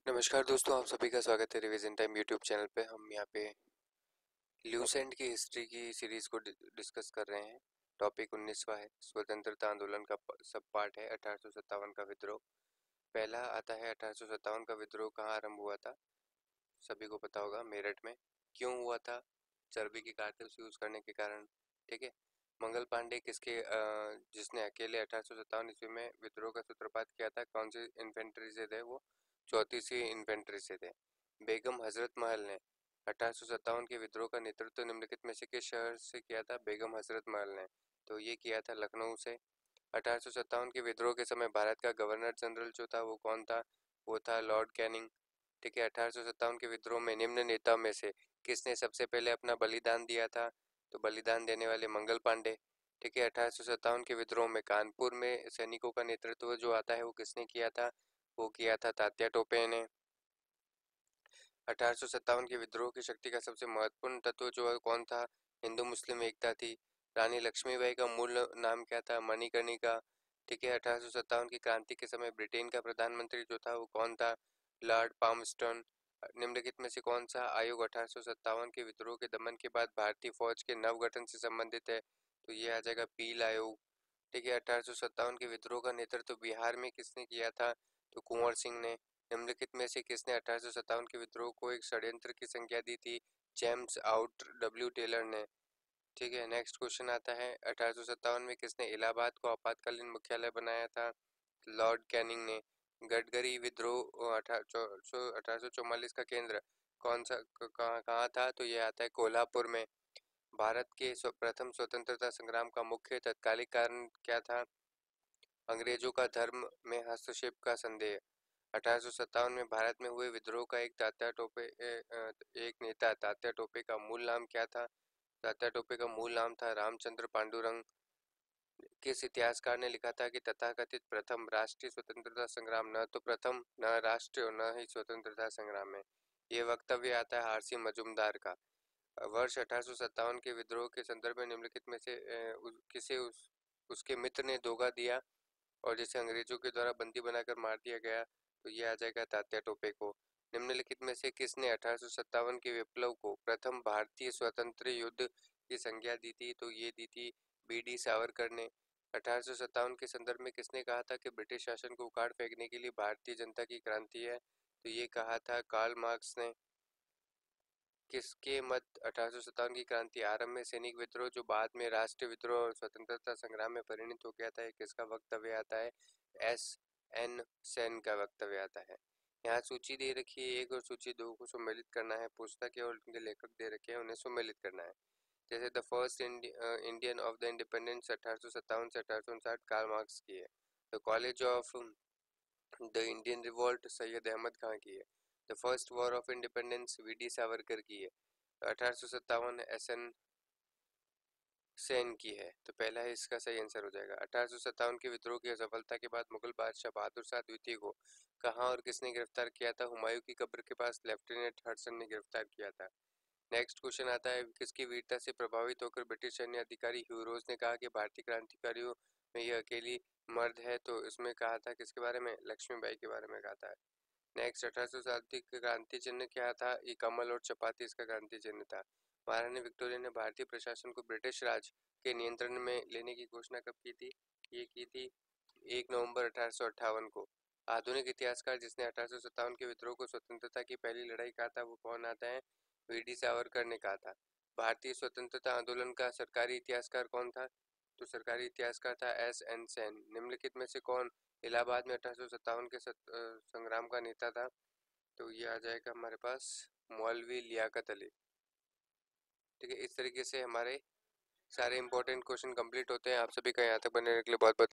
नमस्कार दोस्तों, आप सभी का स्वागत है रिवीजन टाइम यूट्यूब चैनल पे। हम यहाँ पे ल्यूसेंट की हिस्ट्री की सीरीज को डिस्कस कर रहे हैं। टॉपिक 19वां है, स्वतंत्रता आंदोलन का सब पार्ट है 1857 का विद्रोह। पहला आता है 1857 का विद्रोह कहाँ आरंभ हुआ था। सभी को पता होगा, मेरठ में। क्यों हुआ था? चर्बी की कारतूस यूज करने के कारण। ठीक है। मंगल पांडे जिसने अकेले 1857 ईस्वी में विद्रोह का सूत्रपात किया था, कौन सी इन्फेंट्री से थे वो? 34वीं इन्फेंट्री से थे। बेगम हजरत महल ने 1857 के विद्रोह का नेतृत्व निम्नलिखित में से किस शहर से किया था? बेगम हजरत महल ने तो ये किया था लखनऊ से। 1857 के विद्रोह के समय भारत का गवर्नर जनरल जो था वो कौन था? वो था लॉर्ड कैनिंग। ठीक है। 1857 के विद्रोह में निम्न नेताओं में से किसने सबसे पहले अपना बलिदान दिया था? तो बलिदान देने वाले मंगल पांडे। ठीक है। 1857 के विद्रोह में कानपुर में सैनिकों का नेतृत्व जो आता है वो किसने किया था? वो किया था तात्या टोपे ने। 1857 के विद्रोह की शक्ति का सबसे महत्वपूर्ण तत्व जो है कौन था? हिंदू मुस्लिम एकता थी। रानी लक्ष्मीबाई का मूल नाम क्या था? मणिकर्णिका। ठीक है। 1857 की क्रांति के समय ब्रिटेन का प्रधानमंत्री जो था वो कौन था? Lord Palmerston. निम्नलिखित में से कौन सा आयोग 1857 के विद्रोह के दमन के बाद भारतीय फौज के नवगठन से संबंधित है? तो ये आ जाएगा पील आयोग। ठीक है। 1857 के विद्रोह का नेतृत्व बिहार में किसने किया था? तो कुंवर सिंह ने। निम्नलिखित में से किसने 1857 के विद्रोह को एक षड्यंत्र की संज्ञा दी थी? जेम्स आउट डब्ल्यू टेलर ने। ठीक है। नेक्स्ट क्वेश्चन आता है, 1857 में किसने इलाहाबाद को आपातकालीन मुख्यालय बनाया था? लॉर्ड कैनिंग ने। गडकरी विद्रोह 1844 का केंद्र कौन सा कहाँ था? तो ये आता है कोल्हापुर में। भारत के प्रथम स्वतंत्रता संग्राम का मुख्य तत्कालिक कारण क्या था? अंग्रेजों का धर्म में हस्तक्षेप का संदेह। 1857 में भारत में हुए विद्रोह का एक नेता तात्या टोपे का मूल नाम क्या था? तात्या टोपे का मूल नाम था रामचंद्र पांडुरंग। किस इतिहासकार ने लिखा था कि तथाकथित प्रथम राष्ट्रीय स्वतंत्रता संग्राम न तो प्रथम, न राष्ट्रीय और न ही स्वतंत्रता संग्राम है? ये वक्तव्य आता है आरसी मजूमदार का। वर्ष 1857 के विद्रोह के संदर्भ में निम्नलिखित में से उसके मित्र ने धोखा दिया और जिसे अंग्रेजों के द्वारा बंदी बनाकर मार दिया गया? तो ये आ जाएगा तात्या टोपे को। निम्नलिखित में से किसने 1857 के विप्लव को प्रथम भारतीय स्वतंत्र युद्ध की संज्ञा दी थी? तो ये दी थी बीडी सावरकर ने। 1857 के संदर्भ में किसने कहा था कि ब्रिटिश शासन को उखाड़ फेंकने के लिए भारतीय जनता की क्रांति है? तो ये कहा था कार्ल मार्क्स ने। किसके मत 1857 की क्रांति आरंभ में सैनिक विद्रोह जो बाद में राष्ट्रीय विद्रोह और स्वतंत्रता संग्राम में परिणत हो गया था, ये किसका वक्तव्य आता है? एस एन सेन का वक्तव्य आता है। यहाँ सूची दे रखी है 1 और सूची 2 को सम्मिलित करना है। पुस्तक है और उनके लेखक दे रखे हैं, उन्हें सम्मिलित करना है। जैसे the first Indian of the independence 1857 से 1859 कार्ल मार्क्स की है। The college of the Indian revolt Syed Ahmad Khan की है। The first war of independence VD Savarkar की है। 1857 एस एन सेन की है। तो पहला है इसका सही आंसर हो जाएगा। 1857 के विद्रोह की असफलता के बाद मुगल बादशाह बहादुर शाह द्वितीय को कहाँ और किसने गिरफ्तार किया था? हुमायूं की कब्र के पास लेफ्टिनेंट हडसन ने गिरफ्तार किया था। नेक्स्ट क्वेश्चन आता है, किसकी वीरता से प्रभावित होकर ब्रिटिश सैन्य अधिकारी ह्यू रोज ने कहा कि भारतीय क्रांतिकारियों में यह अकेली मर्द है? तो इसमें कहा था किसके बारे में? लक्ष्मीबाई के बारे में कहा था। नेक्स्ट 1860 का क्रांति चिन्ह क्या था? ये कमल और चपाती इसका क्रांति चिन्ह था। महारानी विक्टोरिया ने भारतीय प्रशासन को ब्रिटिश राज के नियंत्रण में लेने की घोषणा कब की थी? ये की थी 1 नवंबर 1858 को। आधुनिक इतिहासकार जिसने 1857 के विद्रोह को स्वतंत्रता की पहली लड़ाई कहा था वो कौन आता है? वीडी सावरकर ने कहा था। भारतीय स्वतंत्रता आंदोलन का सरकारी इतिहासकार कौन था? तो सरकारी इतिहासकार था एस एन सेन। निम्नलिखित में से कौन इलाहाबाद में 1857 के संग्राम का नेता था? तो ये आ जाएगा हमारे पास मौलवी लियाकत अली। ठीक है। इस तरीके से हमारे सारे इंपॉर्टेंट क्वेश्चन कंप्लीट होते हैं। आप सभी का यहाँ तक बने रहने के लिए बहुत बहुत